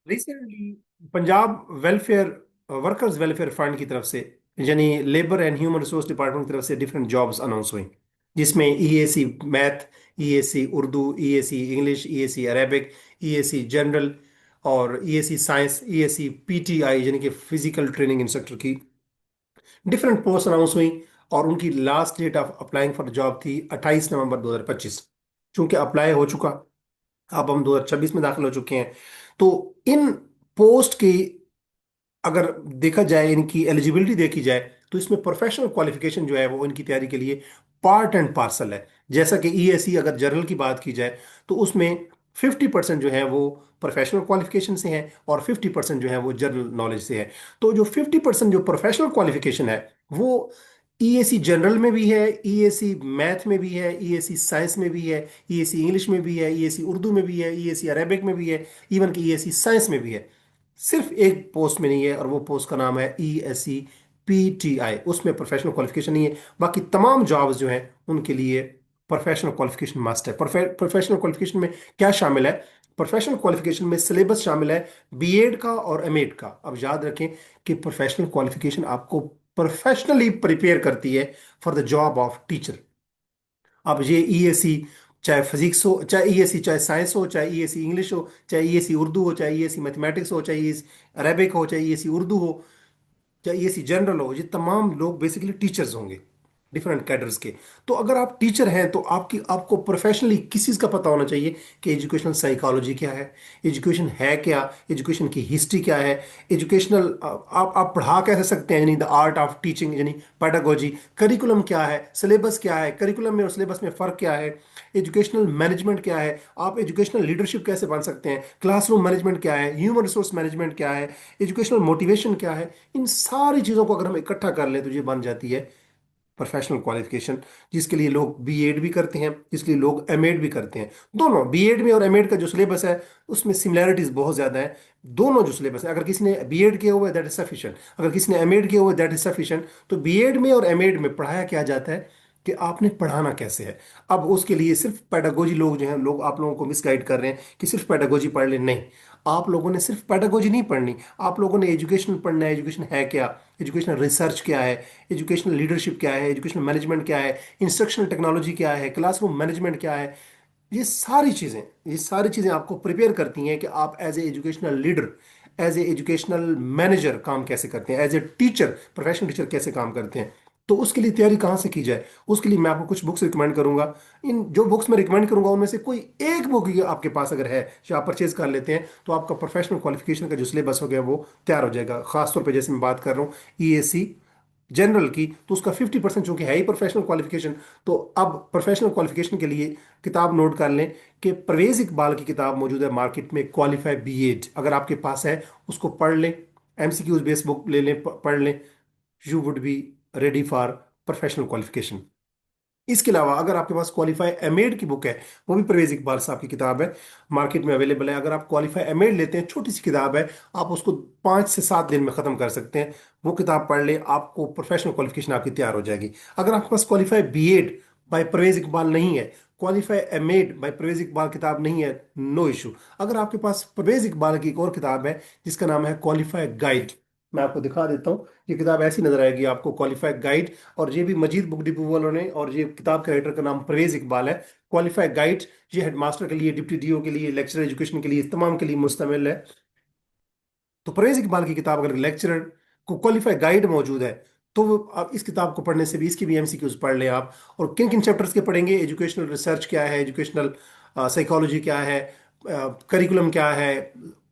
Recently Punjab welfare workers welfare fund की तरफ से, यानी labour and human resource department की तरफ से डिफरेंट जॉब्स अनाउंस हुई, जिसमें EAC math, EAC Urdu, EAC English, EAC Arabic, EAC general और ईएसी साइंस, ईएसी पीटीआई यानी कि फिजिकल ट्रेनिंग इंस्ट्रक्टर की डिफरेंट पोस्ट अनाउंस हुई। और उनकी last date of applying for job थी 28 नवंबर 2025। चूंकि अप्लाई हो चुका, अब हम 2026 में दाखिल हो चुके हैं, तो इन पोस्ट की अगर देखा जाए, इनकी एलिजिबिलिटी देखी जाए, तो इसमें प्रोफेशनल क्वालिफिकेशन जो है वो इनकी तैयारी के लिए पार्ट एंड पार्सल है। जैसा कि ईएससी अगर जनरल की बात की जाए, तो उसमें 50% जो है वो प्रोफेशनल क्वालिफिकेशन से है और 50% जो है वो जनरल नॉलेज से है। तो जो 50% जो प्रोफेशनल क्वालिफिकेशन है वो ईएससी जनरल में भी है, ईएससी मैथ में भी है, ईएससी साइंस में भी है, ईएससी इंग्लिश में भी है, ईएससी उर्दू में भी है, ईएससी अरेबिक में भी है, इवन कि ईएससी साइंस में भी है। सिर्फ एक पोस्ट में नहीं है, और वो पोस्ट का नाम है ईएससी पीटीआई। उसमें प्रोफेशनल क्वालिफिकेशन नहीं है। बाकी तमाम जॉब्स जो हैं उनके लिए प्रोफेशनल क्वालिफिकेशन मस्ट है। प्रोफेशनल क्वालिफिकेशन में क्या शामिल है? प्रोफेशनल क्वालिफिकेशन में सिलेबस शामिल है बीएड का और एमएड का। अब याद रखें कि प्रोफेशनल क्वालिफिकेशन आपको प्रोफेशनली प्रिपेयर करती है for the job of teacher. अब ये ईएससी, चाहे फिजिक्स हो, चाहे ईएससी, चाहे साइंस हो, चाहे ईएससी इंग्लिश हो, चाहे ईएससी उर्दू हो, चाहे ईएससी मैथमेटिक्स हो, चाहे ईएससी अरेबिक हो, चाहे ईएससी उर्दू हो, चाहे ईएससी जनरल हो, ये तमाम लोग बेसिकली टीचर्स होंगे डिफरेंट कैडर्स के। तो अगर आप टीचर हैं तो आपको प्रोफेशनली किस चीज़ का पता होना चाहिए कि एजुकेशनल साइकोलॉजी क्या है, एजुकेशन है क्या, एजुकेशन की हिस्ट्री क्या है, एजुकेशनल आप पढ़ा कैसे सकते हैं, यानी द आर्ट ऑफ टीचिंग, यानी पेडागोजी, करिकुलम क्या है, सिलेबस क्या है, करिकुलम में और सिलेबस में फ़र्क क्या है, एजुकेशनल मैनेजमेंट क्या है, आप एजुकेशनल लीडरशिप कैसे बन सकते हैं, क्लासरूम मैनेजमेंट क्या है, ह्यूमन रिसोर्स मैनेजमेंट क्या है, एजुकेशनल मोटिवेशन क्या है। इन सारी चीज़ों को अगर हम इकट्ठा कर लें तो ये बन जाती है प्रोफेशनल क्वालिफिकेशन, जिसके लिए लोग बीएड भी करते हैं, जिसके लिए लोग एमएड भी करते हैं। दोनों बीएड में और एमएड का जो सिलेबस है उसमें सिमिलैरिटीज बहुत ज़्यादा है। दोनों जो सिलेबस है, अगर किसी ने बीएड किया हुआ है दैट इज सफिशिएंट, अगर किसी ने एमएड किया हुआ है दैट इज सफिशिएंट। तो बीएड में और एमएड में पढ़ाया क्या जाता है कि आपने पढ़ाना कैसे है। अब उसके लिए सिर्फ पेडागोजी लोग जो हैं, लोग आप लोगों को मिसगाइड कर रहे हैं कि सिर्फ पेडागोजी पढ़ लें। नहीं, आप लोगों ने सिर्फ पेडागोजी नहीं पढ़नी, आप लोगों ने एजुकेशन पढ़ना है। एजुकेशन है क्या, एजुकेशनल रिसर्च क्या है, एजुकेशनल लीडरशिप क्या है, एजुकेशनल मैनेजमेंट क्या है, इंस्ट्रक्शनल टेक्नोलॉजी क्या है, क्लासरूम मैनेजमेंट क्या है। ये सारी चीज़ें आपको प्रिपेयर करती हैं कि आप as a educational leader, as a educational manager काम कैसे करते हैं, as a teacher, professional teacher कैसे काम करते हैं। तो उसके लिए तैयारी कहाँ से की जाए? उसके लिए मैं आपको कुछ बुक्स रिकमेंड करूंगा। इन जो बुक्स मैं रिकमेंड करूंगा उनमें से कोई एक बुक आपके पास अगर है, जो आप परचेज कर लेते हैं, तो आपका प्रोफेशनल क्वालिफिकेशन का जो सिलेबस हो गया वो तैयार हो जाएगा। खासतौर पर जैसे मैं बात कर रहा हूँ ईएससी जनरल की, तो उसका 50% चूंकि है ही प्रोफेशनल क्वालिफिकेशन। तो अब प्रोफेशनल क्वालिफिकेशन के लिए किताब नोट कर लें कि परवेज इकबाल की किताब मौजूद है मार्केट में, क्वालिफाई बीएड। अगर आपके पास है उसको पढ़ लें, एमसीक्यूज बेस बुक ले लें, पढ़ लें। You would be ready for professional qualification. इसके अलावा अगर आपके पास क्वालिफाई एमएड की बुक है, वो भी परवेज इकबाल साहब की किताब है, मार्केट में अवेलेबल है। अगर आप क्वालिफाई एमएड लेते हैं, छोटी सी किताब है, आप उसको 5 से 7 दिन में ख़त्म कर सकते हैं। वो किताब पढ़ ले, आपको प्रोफेशनल क्वालिफिकेशन आपकी तैयार हो जाएगी। अगर आपके पास qualify BEd by Parvez Iqbal नहीं है, qualify MEd by Parvez Iqbal किताब नहीं है, नो इशू। अगर आपके पास परवेज इकबाल की एक और किताब है जिसका नाम है क्वालिफाई गाइड, मैं आपको दिखा देता हूँ। ये किताब ऐसी नजर आएगी आपको, क्वालिफाई गाइड। और ये भी मजीद बुक डिपो वालों ने, और ये किताब के राइटर का नाम परवेज इकबाल है। क्वालिफाई गाइड ये हेडमास्टर के लिए, डिप्टी डीओ के लिए, लेक्चरर एजुकेशन के लिए, तमाम के लिए मुश्तमिल है। तो परवेज इकबाल की किताब अगर लेक्चरर को क्वालिफाई गाइड मौजूद है, तो आप इस किताब को पढ़ने से भी, इसकी भी एमसीक्यूज पढ़ लें आप। और किन किन चैप्टर्स के पढ़ेंगे? एजुकेशनल रिसर्च क्या है, एजुकेशनल साइकोलॉजी क्या है, करिकुलम क्या है,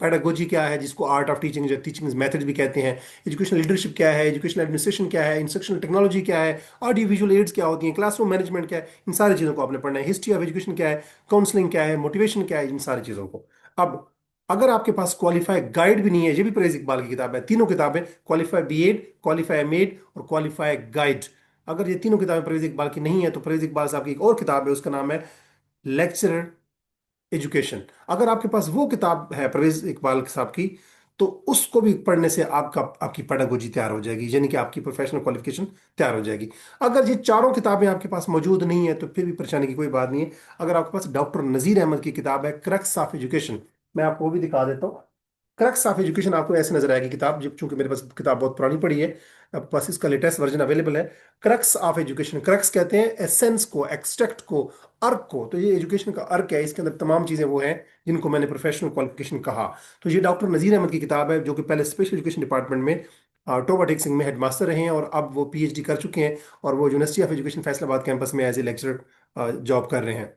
पेडागोजी क्या है जिसको आर्ट ऑफ टीचिंग, जो टीचिंग मेथड भी कहते हैं, एजुकेशनल लीडरशिप क्या है, एजुकेशनल एडमिनिस्ट्रेशन क्या है, इंस्ट्रक्शनल टेक्नोलॉजी क्या है, ऑडियो विजुअल एड्स क्या होती हैं, क्लासरूम मैनेजमेंट क्या है, इन सारी चीज़ों को आपने पढ़ना है। हिस्ट्री ऑफ एजुकेशन क्या है, काउंसलिंग क्या है, मोटिवेशन क्या है, इन सारी चीज़ों को। अब अगर आपके पास क्वालिफाई गाइड भी नहीं है, ये भी परवेज इकबाल की किताब है, तीनों किताबें, क्वालिफाई बीएड, क्वालिफाई एमएड और क्वालिफाई गाइड। अगर ये तीनों किताबें परवेज इकबाल की नहीं है, तो परवेज इकबाल साहब की एक और किताब है, उसका नाम है लेक्चरर एजुकेशन। अगर आपके पास वो किताब है परवेज इकबाल साहब की, तो उसको भी पढ़ने से आपकी पेडागोजी तैयार हो जाएगी, यानी कि आपकी प्रोफेशनल क्वालिफिकेशन तैयार हो जाएगी। अगर ये चारों किताबें आपके पास मौजूद नहीं है तो फिर भी परेशानी की कोई बात नहीं है। अगर आपके पास डॉक्टर नजीर अहमद की किताब है क्रक्स ऑफ एजुकेशन, मैं आपको वो भी दिखा देता हूँ। क्रक्स ऑफ एजुकेशन आपको ऐसे नजर आएगी किताब, जब चूंकि मेरे पास किताब बहुत पुरानी पड़ी है, अब बस इसका लेटेस्ट वर्जन अवेलेबल है। क्रक्स ऑफ एजुकेशन, क्रक्स कहते हैं एसेंस को, एक्सट्रैक्ट को, अर्क को। तो ये एजुकेशन का अर्क है, इसके अंदर तमाम चीजें वो हैं जिनको मैंने प्रोफेशनल क्वालिफिकेशन कहा। तो ये डॉक्टर नजीर अहमद की किताब है, जो कि पहले स्पेशल एजुकेशन डिपार्टमेंट में टोबा टेक सिंह में हेडमास्टर रहे हैं, और अब वो पीएचडी कर चुके हैं, और वो university of education Faisalabad campus में एज ए लेक्चरर जॉब कर रहे हैं।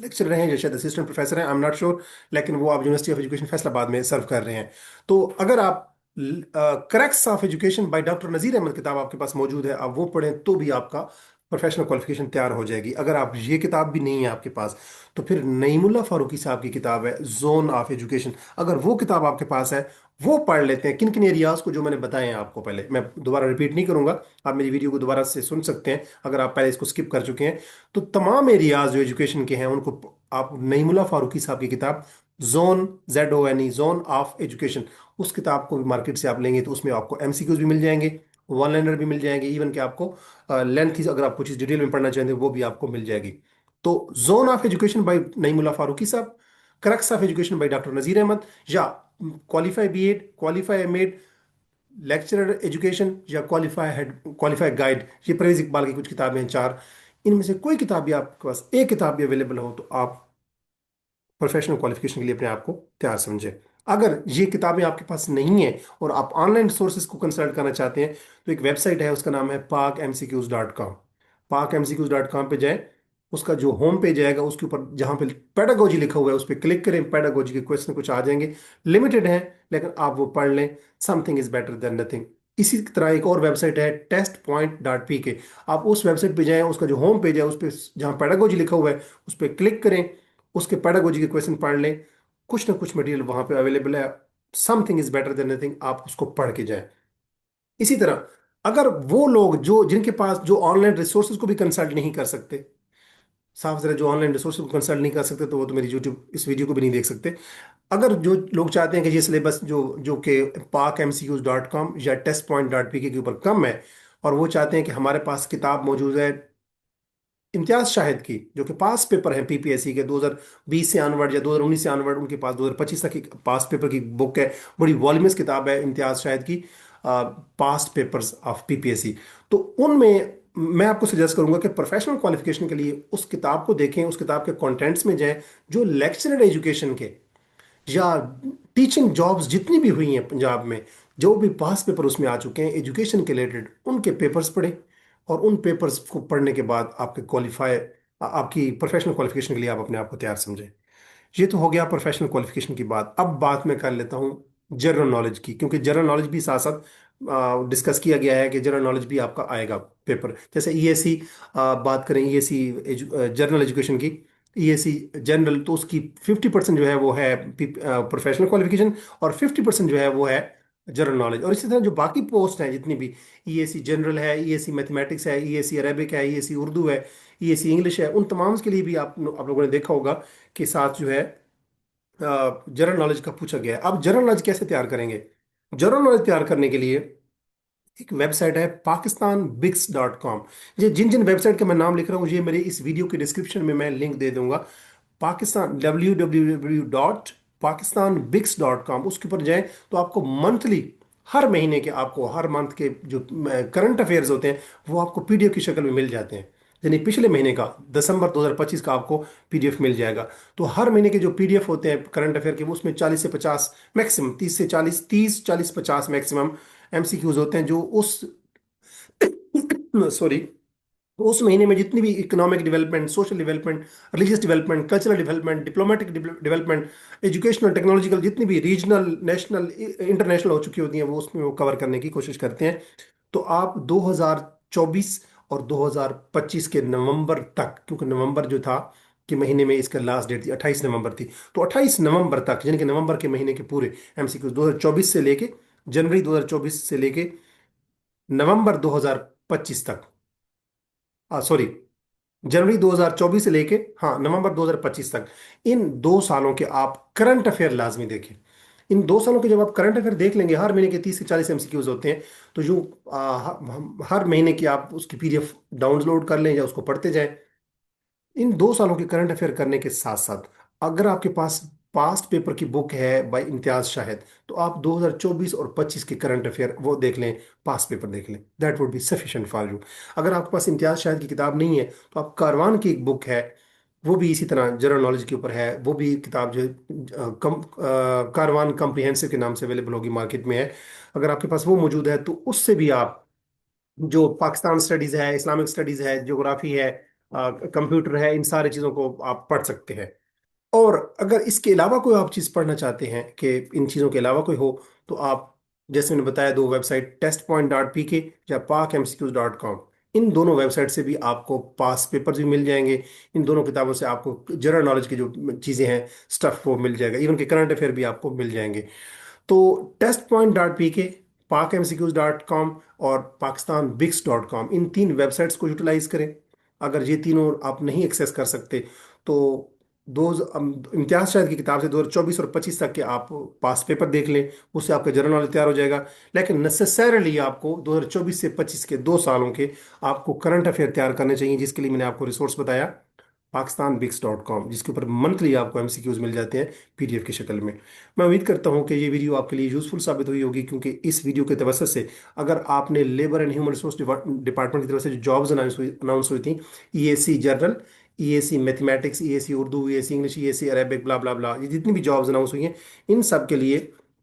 लेक्चर रहे हैं या शायद असिस्टेंट प्रोफेसर हैं, आई एम नॉट श्योर, लेकिन वो आप यूनिवर्सिटी ऑफ एजुकेशन फैसलाबाद में सर्व कर रहे हैं। तो अगर आप crux of education by doctor Nazir Ahmad किताब आपके पास मौजूद है, आप वो पढ़ें तो भी आपका प्रोफेशनल क्वालिफिकेशन तैयार हो जाएगी। अगर आप ये किताब भी नहीं है आपके पास, तो फिर नईमुल्ला फारूकी साहब की किताब है जोन ऑफ एजुकेशन, अगर वो किताब आपके पास है, वो पढ़ लेते हैं। किन किन एरियाज को जो मैंने बताए हैं आपको, पहले मैं दोबारा रिपीट नहीं करूंगा, आप मेरी वीडियो को दोबारा से सुन सकते हैं अगर आप पहले इसको स्किप कर चुके हैं। तो तमाम एरियाज जो एजुकेशन के हैं उनको आप नईमुल्ला फारूकी साहब की किताब zone, ZONE, zone of education, उस किताब को भी मार्केट से आप लेंगे तो उसमें आपको एमसीक्यूज भी मिल जाएंगे, वन लाइनर भी मिल जाएंगे, इवन कि आपको लेंथ, अगर आप कुछ चीज डिटेल में पढ़ना चाहते हैं वो भी आपको मिल जाएगी। तो zone of education by Naimullah Farooqui साहब, crux of education by doctor Nazir Ahmad, या qualify BEd, qualify MEd, lecturer education, या क्वालिफाई हेड, क्वालिफाई गाइड, ये परवेज इकबाल की कुछ किताबें हैं चार। इनमें से कोई किताब भी आपके पास, एक किताब भी अवेलेबल हो, तो आप प्रोफेशनल क्वालिफिकेशन के लिए अपने आप को तैयार समझें। अगर ये किताबें आपके पास नहीं है और आप ऑनलाइन सोर्सेज को कंसल्ट करना चाहते हैं, तो एक वेबसाइट है, उसका नाम है pakmcqs.com। pakmcqs.com पे जाएं, उसका जो होम पेज आएगा उसके ऊपर जहां पे पेडागोजी लिखा हुआ है उस पर क्लिक करें, पेडागोजी के क्वेश्चन कुछ आ जाएंगे, लिमिटेड हैं लेकिन आप वो पढ़ लें। Something is better than nothing. इसी तरह एक और वेबसाइट है testpoint.pk, आप उस वेबसाइट पे जाएं, उसका जो होम पेज है उस पर जहां पेडागोजी लिखा हुआ है उस पर क्लिक करें, उसके पेडागोजी के क्वेश्चन पढ़ लें, कुछ ना कुछ मटेरियल वहां पे अवेलेबल है। Something is better than nothing, आप उसको पढ़ के जाएं। इसी तरह अगर वो लोग जो जिनके पास जो ऑनलाइन रिसोर्सेज को भी कंसल्ट नहीं कर सकते, साफ जरा जो ऑनलाइन रिसोर्सेज को कंसल्ट नहीं कर सकते, तो वो तो मेरी यूट्यूब इस वीडियो को भी नहीं देख सकते। अगर जो लोग चाहते हैं कि ये सिलेबस जो जो कि pakmcqs.com या testpoint.pk के ऊपर कम है, और वो चाहते हैं कि हमारे पास किताब मौजूद है इम्तियाज शाहिद की, जो कि पास पेपर है पीपीएससी के 2020 से ऑनवर्ड या 2019 से ऑनवर्ड, उनके पास 2025 तक की पास पेपर की बुक है, बड़ी वॉल्यूमस किताब है इम्तियाज शाहिद की, पास्ट पेपर्स ऑफ पीपीएससी। तो उनमें मैं आपको सजेस्ट करूंगा कि प्रोफेशनल क्वालिफिकेशन के लिए उस किताब को देखें, उस किताब के कंटेंट्स में जाएं, जो लेक्चरर एजुकेशन के या टीचिंग जॉब्स जितनी भी हुई हैं पंजाब में, जो भी पास पेपर उसमें आ चुके हैं एजुकेशन के रिलेटेड, उनके पेपर्स पढ़ें, और उन पेपर्स को पढ़ने के बाद आपके क्वालिफाई, आपकी प्रोफेशनल क्वालिफिकेशन के लिए आप अपने आप को तैयार समझें। ये तो हो गया प्रोफेशनल क्वालिफिकेशन की बात। अब बात मैं कर लेता हूँ जनरल नॉलेज की, क्योंकि जनरल नॉलेज भी साथ साथ डिस्कस किया गया है कि जनरल नॉलेज भी आपका आएगा पेपर, जैसे ईएससी, बात करें ईएससी जनरल एजुकेशन की, ईएससी जनरल, तो उसकी 50% जो है वो है प्रोफेशनल क्वालिफिकेशन, और 50% जो है वो है जनरल नॉलेज। और इसी तरह जो बाकी पोस्ट हैं जितनी भी, ईएससी जनरल है, ईएससी मैथमेटिक्स है, ईएससी अरेबिक है, ईएससी उर्दू है, ईएससी इंग्लिश है, उन तमाम के लिए भी आप लोगों ने देखा होगा के साथ जो है जनरल नॉलेज का पूछा गया है। अब जनरल नॉलेज कैसे तैयार करेंगे? जनरल नॉलेज तैयार करने के लिए एक वेबसाइट है pakistanbigs.com। ये जिन जिन वेबसाइट का मैं नाम लिख रहा हूँ, ये मेरे इस वीडियो के डिस्क्रिप्शन में मैं लिंक दे दूंगा। पाकिस्तान www.pakistanbigs.com, उसके ऊपर जाएं तो आपको मंथली, हर महीने के, आपको हर मंथ के जो करंट अफेयर्स होते हैं वो आपको पीडीएफ की शक्ल में मिल जाते हैं। यानी पिछले महीने का दिसंबर 2025 का आपको पीडीएफ मिल जाएगा। तो हर महीने के जो पीडीएफ होते हैं करंट अफेयर के, वो उसमें 40 से 50 मैक्सिमम, 30 से 40, 30 40 50 मैक्सिमम एमसीक्यूज होते हैं, जो उस सॉरी, उस महीने में जितनी भी economic development, social development, religious development, cultural development, diplomatic development, educational, technological, जितनी भी रीजनल, नेशनल, इंटरनेशनल हो चुकी होती हैं, वो उसमें वो कवर करने की कोशिश करते हैं। तो आप 2024 और 2025 के नवंबर तक, क्योंकि नवंबर जो था कि महीने में इसका लास्ट डेट थी 28 नवंबर थी, तो 28 नवंबर तक, यानी कि नवंबर के महीने के पूरे एमसीक्यू 2024 से लेके जनवरी 2024 से लेके नवंबर 2025 तक, सॉरी, जनवरी 2024 से लेके, हाँ, नवंबर 2025 तक, इन 2 सालों के आप करंट अफेयर लाजमी देखें। इन 2 सालों के जब आप करंट अफेयर देख लेंगे, हर महीने के 30 से 40 एमसीक्यूज होते हैं, तो जो हर महीने की आप उसकी पीडीएफ डाउनलोड कर लें या उसको पढ़ते जाएं। इन 2 सालों के करंट अफेयर करने के साथ साथ, अगर आपके पास पास्ट पेपर की बुक है बाय इम्तियाज शाहिद, तो आप 2024 और 25 के करंट अफेयर वो देख लें, पास्ट पेपर देख लें, that would be sufficient for you. अगर आपके पास इम्तियाज शाहिद की किताब नहीं है तो आप कारवान की एक बुक है, वो भी इसी तरह जनरल नॉलेज के ऊपर है, वो भी किताब जो है, कारवान कम्प्रिहेंसिव के नाम से अवेलेबल होगी मार्केट में है। अगर आपके पास वो मौजूद है तो उससे भी आप जो पाकिस्तान स्टडीज है, इस्लामिक स्टडीज है, ज्योग्राफी है, कंप्यूटर है, इन सारी चीज़ों को आप पढ़ सकते हैं। और अगर इसके अलावा कोई आप चीज़ पढ़ना चाहते हैं कि इन चीज़ों के अलावा कोई हो, तो आप, जैसे मैंने बताया, दो वेबसाइट testpoint.pk या pakmcqs.com, इन दोनों वेबसाइट से भी आपको पास पेपर्स भी मिल जाएंगे। इन दोनों किताबों से आपको जनरल नॉलेज की जो चीज़ें हैं, स्टफ, वो मिल जाएगा, इवन के करंट अफेयर भी आपको मिल जाएंगे। तो testpoint.pk, pakmcqs.com और pakistanbigs.com, इन तीन वेबसाइट्स को यूटिलाइज करें। अगर ये तीनों आप नहीं एक्सेस कर सकते तो दो इम्तियाज शायद की किताब से 2024 और 25 तक के आप पास पेपर देख लें, उससे आपका जनरल नॉलेज तैयार हो जाएगा। लेकिन नेसेसरली आपको 2024 से 25 के 2 सालों के आपको करंट अफेयर तैयार करने चाहिए, जिसके लिए मैंने आपको रिसोर्स बताया, pakistanbigs.com, जिसके ऊपर मंथली आपको एमसीक्यूज मिल जाते हैं पीडीएफ की शक्ल में। मैं उम्मीद करता हूं कि ये वीडियो आपके लिए यूजफुल साबित हुई होगी, क्योंकि इस वीडियो के तवसत से अगर आपने labour and human resource department की तरफ से जो जॉब्स अनाउंस हुई थी, EAC general, EAC mathematics, EAC Urdu, EAC English, EAC Arabic, blah blah blah, ये जितनी भी जॉब्स अनाउंस हुई हैं, इन सब के लिए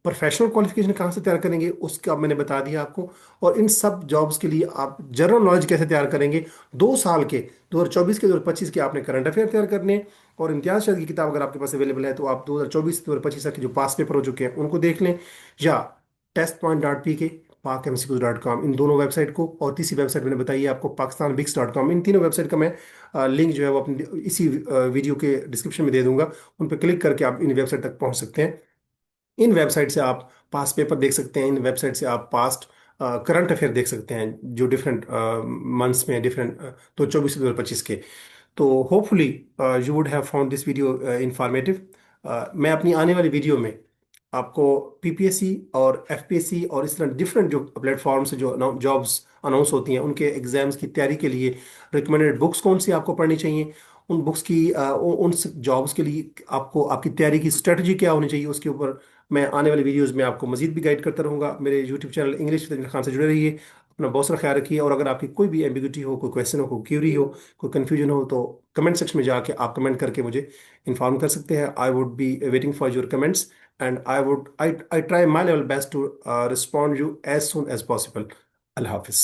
प्रोफेशनल क्वालिफिकेशन कहाँ से तैयार करेंगे उसका मैंने बता दिया आपको। और इन सब जॉब्स के लिए आप जनरल नॉलेज कैसे तैयार करेंगे, 2 साल के, 2024 के, 2025 के आपने करंट अफेयर तैयार करने हैं। और इम्तियाज शायद की किताब अगर आपके पास अवेलेबल है तो आप 2024 से 2025 तक के जो पास पेपर हो चुके हैं उनको देख लें, या testpoint.pk, pakmcqs.com, इन दोनों वेबसाइट को, और तीसरी वेबसाइट मैंने बताई है आपको pakistanbigs.com, इन तीनों वेबसाइट का मैं लिंक जो है वो अपनी इसी वीडियो के डिस्क्रिप्शन में दे दूंगा। उन पर क्लिक करके आप इन वेबसाइट तक पहुंच सकते हैं। इन वेबसाइट से आप पास्ट पेपर देख सकते हैं, इन वेबसाइट से आप पास्ट करंट अफेयर देख सकते हैं जो डिफरेंट मंथ्स में, डिफरेंट, तो 24 से 2025 के। तो hopefully you would have found this video informative. मैं अपनी आने वाली वीडियो में आपको पीपीएससी और एफपीएससी और इस तरह डिफरेंट जो प्लेटफॉर्म से जो जॉब्स अनाउंस होती हैं उनके एग्जाम्स की तैयारी के लिए रिकमेंडेड बुक्स कौन सी आपको पढ़नी चाहिए, उन बुक्स की उन जॉब्स के लिए आपको आपकी तैयारी की स्ट्रेटजी क्या होनी चाहिए, उसके ऊपर मैं आने वाली वीडियोस में आपको मजीद भी गाइड करता रहूँगा। मेरे YouTube channel English with Khan से जुड़े रहिए। अपना बहुत सारा ख्याल रखिए, और अगर आपकी कोई भी एम्बिग्यूटी हो, कोई क्वेश्चन हो, कोई क्यूरी हो, कोई कन्फ्यूजन हो, तो कमेंट सेक्शन में जाके आप कमेंट करके मुझे इन्फॉर्म कर सकते हैं। I would be waiting for your comments, and I try my level best to respond you as soon as possible. Allah Hafiz.